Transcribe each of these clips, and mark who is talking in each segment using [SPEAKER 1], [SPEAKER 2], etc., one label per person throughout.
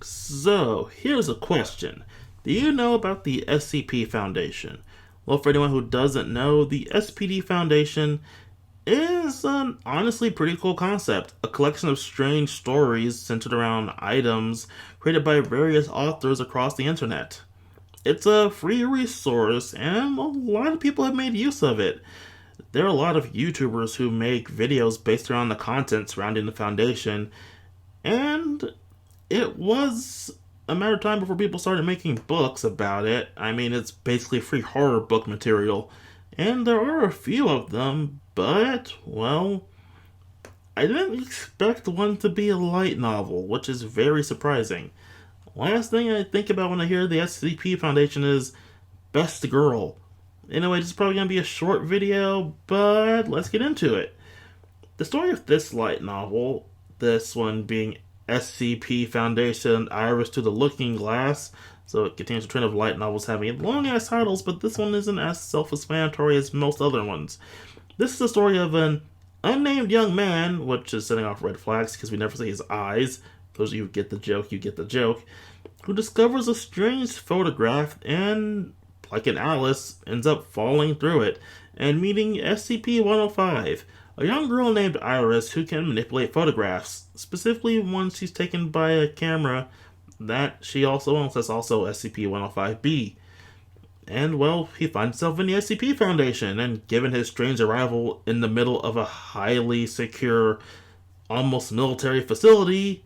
[SPEAKER 1] So, here's a question. Do you know about the SCP Foundation? Well, for anyone who doesn't know, the SPD Foundation is an honestly pretty cool concept. A collection of strange stories centered around items created by various authors across the internet. It's a free resource, and a lot of people have made use of it. There are a lot of YouTubers who make videos based around the content surrounding the Foundation, and it was a matter of time before people started making books about it. I mean, it's basically free horror book material. And there are a few of them, but, well, I didn't expect one to be a light novel, which is very surprising. Last thing I think about when I hear the SCP Foundation is Best Girl. Anyway, this is probably going to be a short video, but let's get into it. The story of this light novel, this one being SCP Foundation Iris to the Looking Glass, so it continues the trend of light novels having long ass titles, but this one isn't as self explanatory as most other ones. This is the story of an unnamed young man, which is setting off red flags because we never see his eyes. Because you get the joke, who discovers a strange photograph and, like an Alice, ends up falling through it and meeting SCP-105, a young girl named Iris who can manipulate photographs, specifically one she's taken by a camera that she also owns that's also SCP-105-B. And, well, he finds himself in the SCP Foundation, and given his strange arrival in the middle of a highly secure, almost military facility,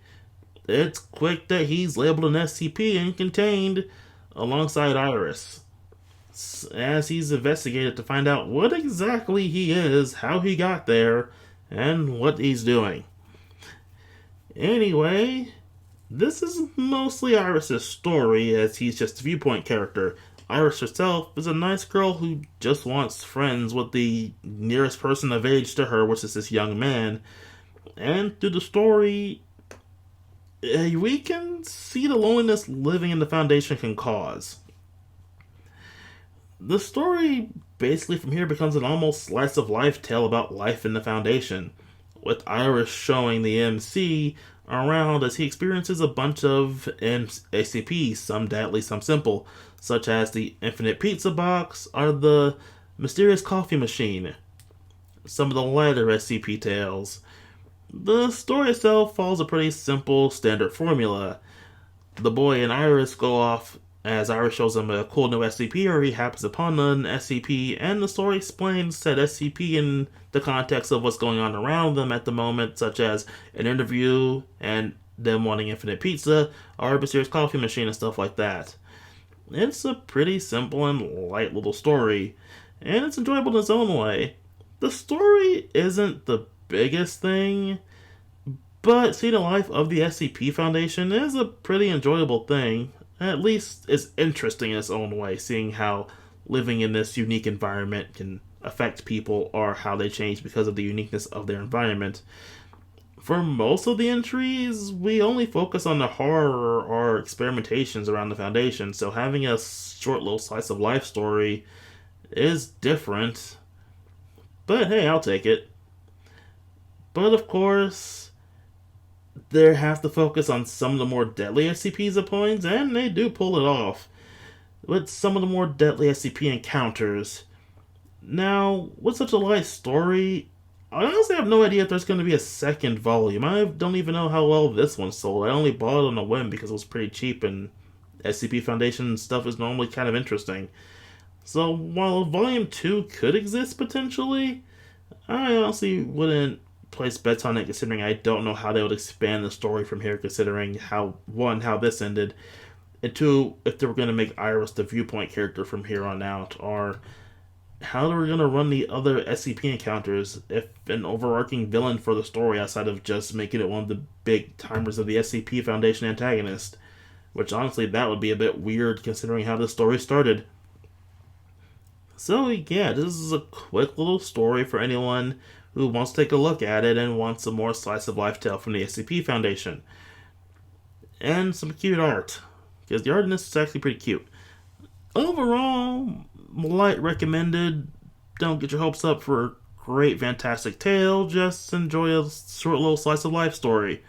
[SPEAKER 1] it's quick that he's labeled an SCP and contained alongside Iris, as he's investigated to find out what exactly he is, how he got there, and what he's doing. Anyway, this is mostly Iris' story, as he's just a viewpoint character. Iris herself is a nice girl who just wants friends with the nearest person of age to her, which is this young man. And through the story, we can see the loneliness living in the Foundation can cause. The story basically from here becomes an almost slice of life tale about life in the Foundation, with Iris showing the MC around as he experiences a bunch of SCPs, some deadly, some simple, such as the infinite pizza box or the mysterious coffee machine. Some of the lighter SCP tales. The story itself follows a pretty simple standard formula. The boy and Iris go off as Iris shows him a cool new SCP, or he happens upon an SCP, and the story explains said SCP in the context of what's going on around them at the moment, such as an interview and them wanting infinite pizza, or a mysterious coffee machine and stuff like that. It's a pretty simple and light little story, and it's enjoyable in its own way. The story isn't the biggest thing, but seeing the life of the SCP Foundation is a pretty enjoyable thing. At least it's interesting in its own way, seeing how living in this unique environment can affect people or how they change because of the uniqueness of their environment. For most of the entries, we only focus on the horror or experimentations around the Foundation, so having a short little slice of life story is different. But hey, I'll take it. But of course, they have to focus on some of the more deadly SCPs at points, and they do pull it off with some of the more deadly SCP encounters. Now, with such a light story, I honestly have no idea if there's going to be a second volume. I don't even know how well this one sold. I only bought it on a whim because it was pretty cheap, and SCP Foundation stuff is normally kind of interesting. So, while Volume 2 could exist potentially, I honestly wouldn't place bets on it, considering I don't know how they would expand the story from here, considering how this ended, and two, if they were going to make Iris the viewpoint character from here on out, or how they were going to run the other SCP encounters, if an overarching villain for the story outside of just making it one of the big timers of the SCP Foundation antagonist, which honestly that would be a bit weird considering how this story started. So yeah, this is a quick little story for anyone who wants to take a look at it and wants a more slice of life tale from the SCP Foundation. And some cute art, because the art in this is actually pretty cute. Overall, light recommended. Don't get your hopes up for a great fantastic tale, just enjoy a short little slice of life story.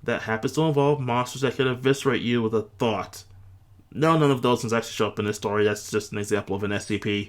[SPEAKER 1] that happens to involve monsters that could eviscerate you with a thought. No, none of those ones actually show up in this story. That's just an example of an SCP.